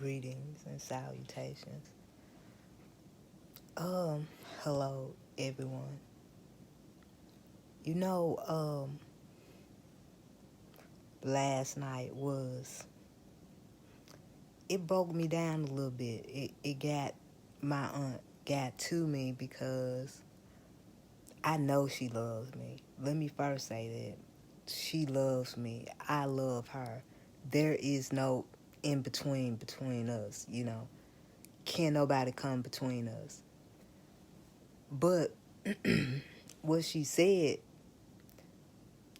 Greetings and salutations. Um, Hello everyone. You know, last night it broke me down a little bit. It got my aunt got to me because I know she loves me. Let me first say that. She loves me. I love her. There is no in between us. Can't nobody come between us. But what she said,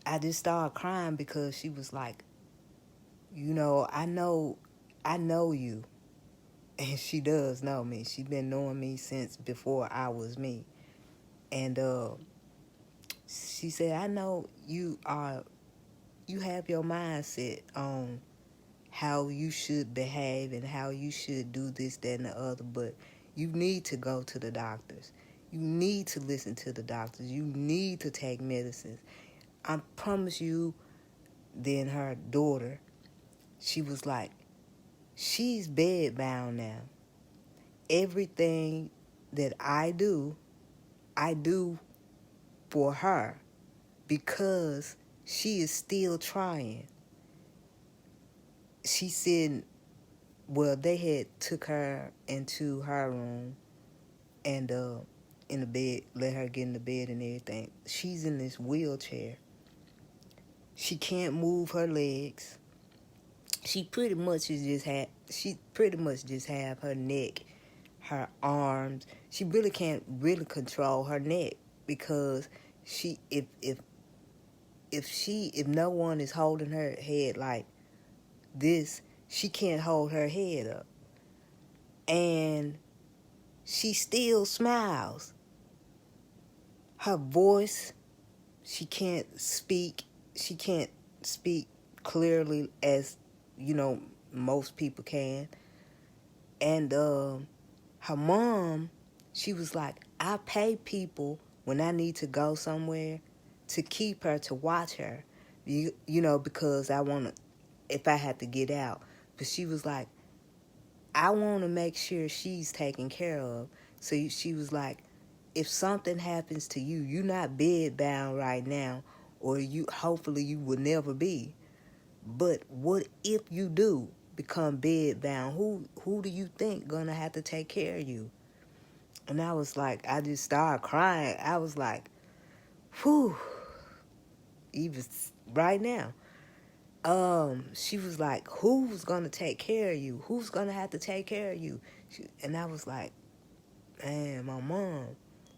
I just started crying because she was like, I know you. And she does know me. She been knowing me since before I was me. And she said, I know you have your mindset on how you should behave and how you should do this, that, and the other, but you need to go to the doctors. You need to listen to the doctors. You need to take medicines. I promise you. Then her daughter, she was like, she's bedbound now. Everything that I do for her because she is still trying. She said, well, they had took her into her room and in the bed, let her get in the bed and everything. She's in this wheelchair. She can't move her legs. She pretty much just have her neck, her arms. She really can't really control her neck because she if no one is holding her head like this, she can't hold her head up. And she still smiles. Her voice, she can't speak. She can't speak clearly as you know most people can. And her mom, she was like, I pay people when I need to go somewhere to keep her, to watch her, because I want to, if I had to get out. But she was like, I want to make sure she's taken care of. So she was like, if something happens to you, you're not bedbound right now, or hopefully you will never be. But what if you do become bedbound? Who do you think gonna have to take care of you? And I was like, I just started crying. I was like, whew, even right now. She was like, who's gonna take care of you? Who's gonna have to take care of you? And I was like, man, my mom.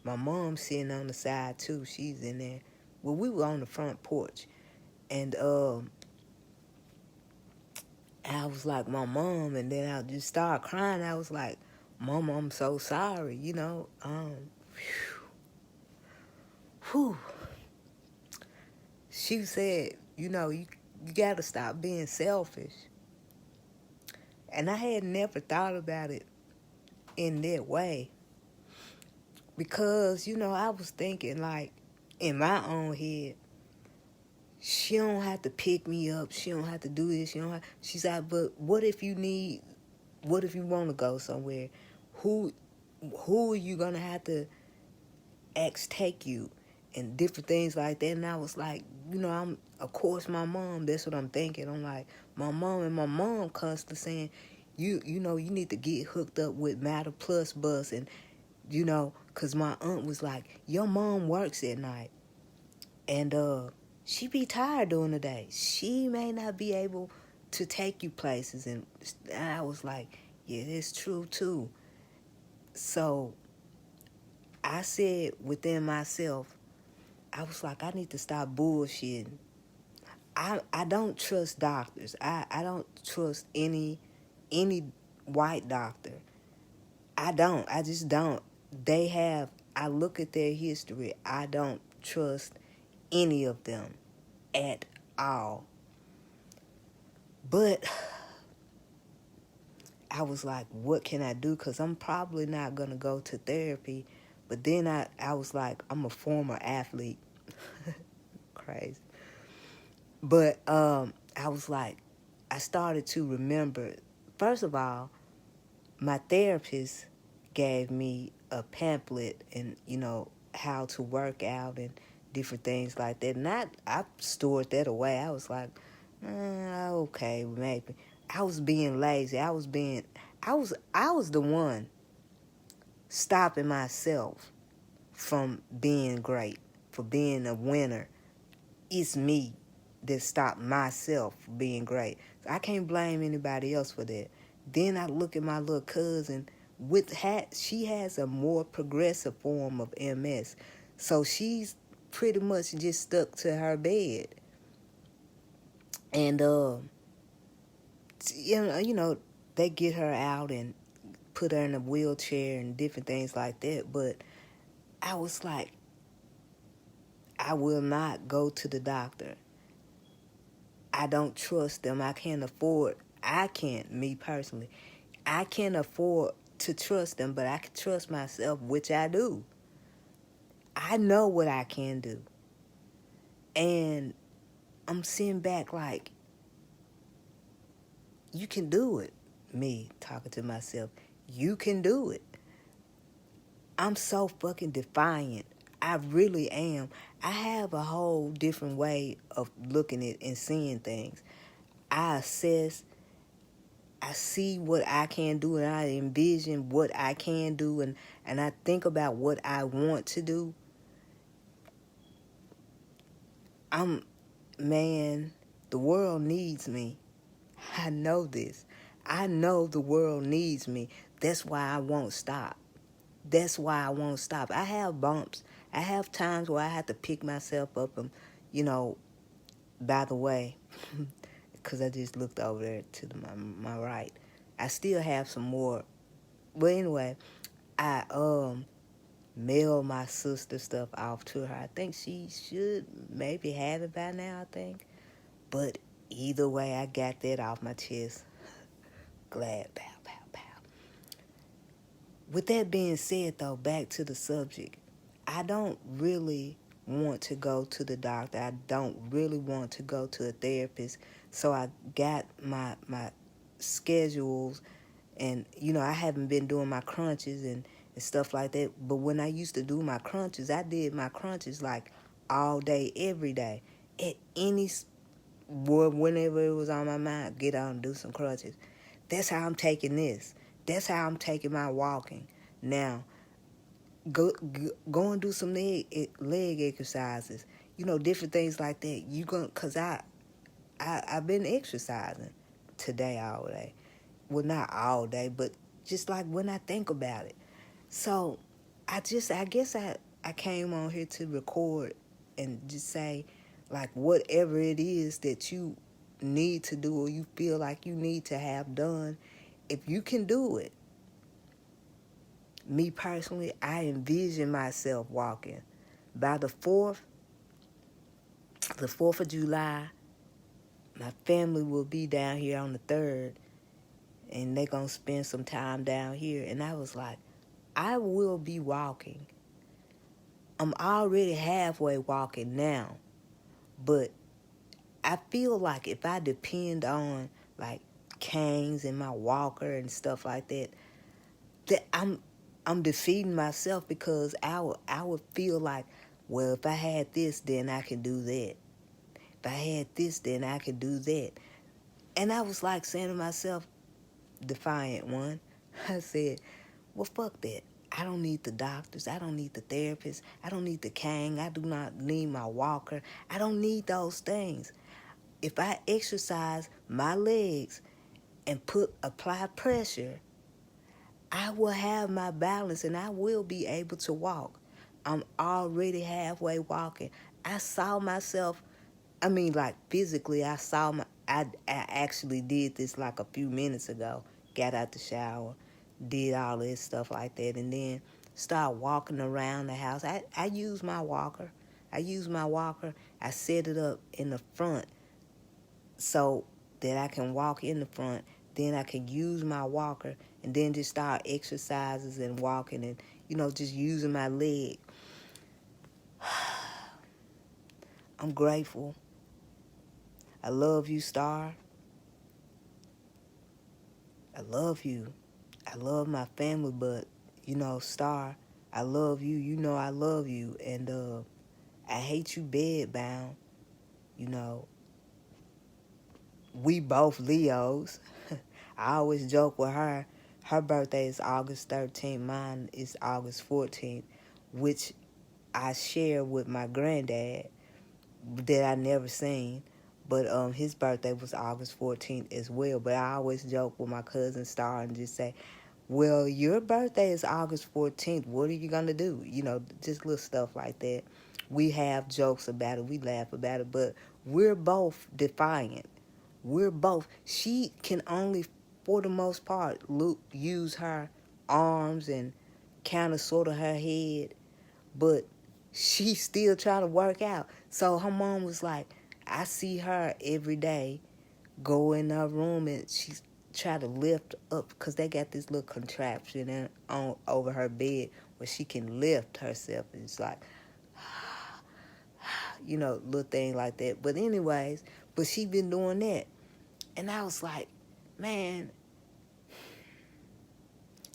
My mom's sitting on the side too. She's in there. Well, we were on the front porch, and I was like, my mom, and then I just started crying. I was like, Mom, I'm so sorry, whew. She said, you got to stop being selfish. And I had never thought about it in that way because, I was thinking, like, in my own head, she don't have to pick me up. She don't have to do this. She's like, but what if you want to go somewhere? Who are you going to have to take you? And different things like that. And I was like, of course, my mom, that's what I'm thinking. I'm like, my mom constantly saying, you need to get hooked up with Matter Plus bus. And, because my aunt was like, your mom works at night. And she be tired during the day. She may not be able to take you places. And I was like, yeah, that's true too. So I said within myself, I was like, I need to stop bullshitting. I don't trust doctors. I don't trust any white doctor. I don't. I just don't. I look at their history. I don't trust any of them at all. But I was like, what can I do? Because I'm probably not going to go to therapy. But then I was like, I'm a former athlete. Crazy. But I was like, I started to remember first of all, my therapist gave me a pamphlet and, how to work out and different things like that. And I stored that away. I was like, okay, maybe. I was being lazy. I was the one stopping myself from being great, for being a winner. It's me that stopped myself from being great. So I can't blame anybody else for that. Then I look at my little cousin she has a more progressive form of MS. So she's pretty much just stuck to her bed. And they get her out and put her in a wheelchair and different things like that. But I was like, I will not go to the doctor. I don't trust them. Me personally, I can't afford to trust them, but I can trust myself, which I do. I know what I can do. And I'm sitting back like, you can do it. Me talking to myself, you can do it. I'm so fucking defiant. I really am. I have a whole different way of looking at and seeing things. I assess, I see what I can do, and I envision what I can do, and I think about what I want to do. Man, the world needs me. I know this. I know the world needs me. That's why I won't stop. I have bumps. I have times where I have to pick myself up and, by the way, because I just looked over there to my right. I still have some more. But anyway, I mailed my sister stuff off to her. I think she should maybe have it by now, I think. But either way, I got that off my chest. Glad, pow, pow, pow. With that being said, though, back to the subject. I don't really want to go to the doctor. I don't really want to go to a therapist. So I got my schedules, and I haven't been doing my crunches and stuff like that. But when I used to do my crunches, I did my crunches like all day, every day. At whenever it was on my mind, get out and do some crunches. That's how I'm taking this. That's how I'm taking my walking. Now, go and do some leg exercises. Different things like that. Cause I've been exercising today all day. Well, not all day, but just like when I think about it. So I guess I came on here to record and just say, like, whatever it is that you need to do or you feel like you need to have done, if you can do it. Me personally, I envision myself walking. By the 4th of July, my family will be down here on the 3rd, and they're going to spend some time down here. And I was like, I will be walking. I'm already halfway walking now, but I feel like if I depend on like canes and my walker and stuff like that, that I'm defeating myself, because I would feel like, well, if I had this, then I can do that. If I had this, then I could do that. And I was like saying to myself, defiant one, I said, well, fuck that. I don't need the doctors. I don't need the therapist. I don't need the cane. I do not need my walker. I don't need those things. If I exercise my legs and apply pressure, I will have my balance and I will be able to walk. I'm already halfway walking. I saw myself, like physically, I actually did this like a few minutes ago. Got out the shower, did all this stuff like that, and then start walking around the house. I use my walker. I set it up in the front so that I can walk in the front. Then I can use my walker and then just start exercises and walking and, just using my leg. I'm grateful. I love you, Star. I love you. I love my family, but, Star, I love you. You know I love you. And I hate you bedbound. You know, we both Leos. I always joke with her. Her birthday is August 13th. Mine is August 14th, which I share with my granddad that I never seen. But his birthday was August 14th as well. But I always joke with my cousin Star and just say, well, your birthday is August 14th. What are you going to do? Just little stuff like that. We have jokes about it. We laugh about it. But we're both defiant. We're both. She can only, for the most part, use her arms and kind of sort of her head. But she's still trying to work out. So her mom was like, I see her every day go in her room and she's try to lift up because they got this little contraption on over her bed where she can lift herself. And it's like, little thing like that. But anyways, she been doing that. And I was like, man,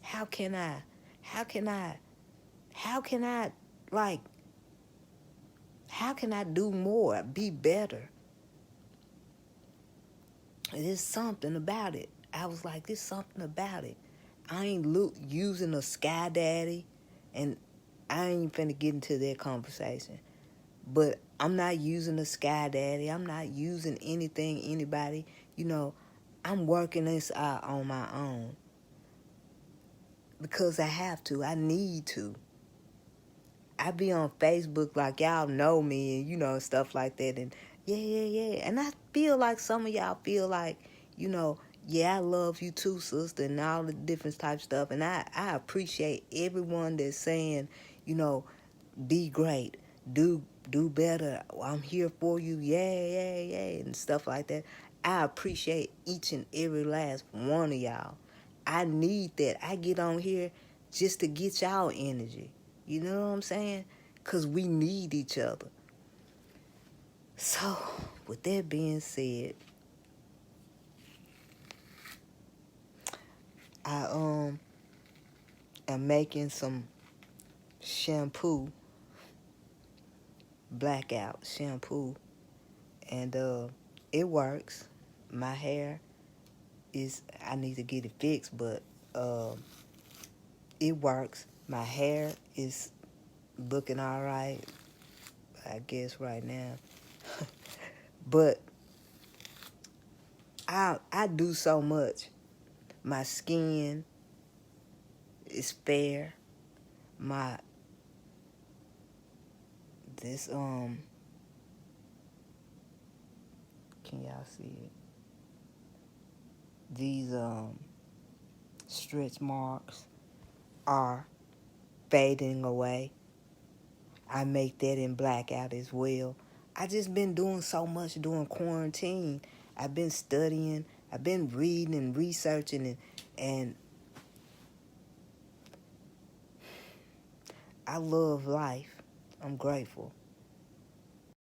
how can I, like, how can I do more, be better? There's something about it. I was like, there's something about it. I ain't using a Sky Daddy, and I ain't finna get into that conversation. But I'm not using a Sky Daddy. I'm not using anybody. I'm working this out on my own. Because I have to. I need to. I be on Facebook like y'all know me and, stuff like that. And yeah. And I feel like some of y'all feel like, yeah, I love you too, sister, and all the different type stuff. And I appreciate everyone that's saying, be great, do better. I'm here for you, yeah, and stuff like that. I appreciate each and every last one of y'all. I need that. I get on here just to get y'all energy. You know what I'm saying? Because we need each other. So, with that being said, I am making some shampoo, blackout shampoo, and it works. My hair I need to get it fixed, but it works. My hair is looking all right, I guess, right now. But I do so much. My skin is fair. Can y'all see it? These stretch marks are fading away. I make that in blackout as well. I just been doing so much during quarantine. I've been studying, I've been reading and researching, and I love life. I'm grateful.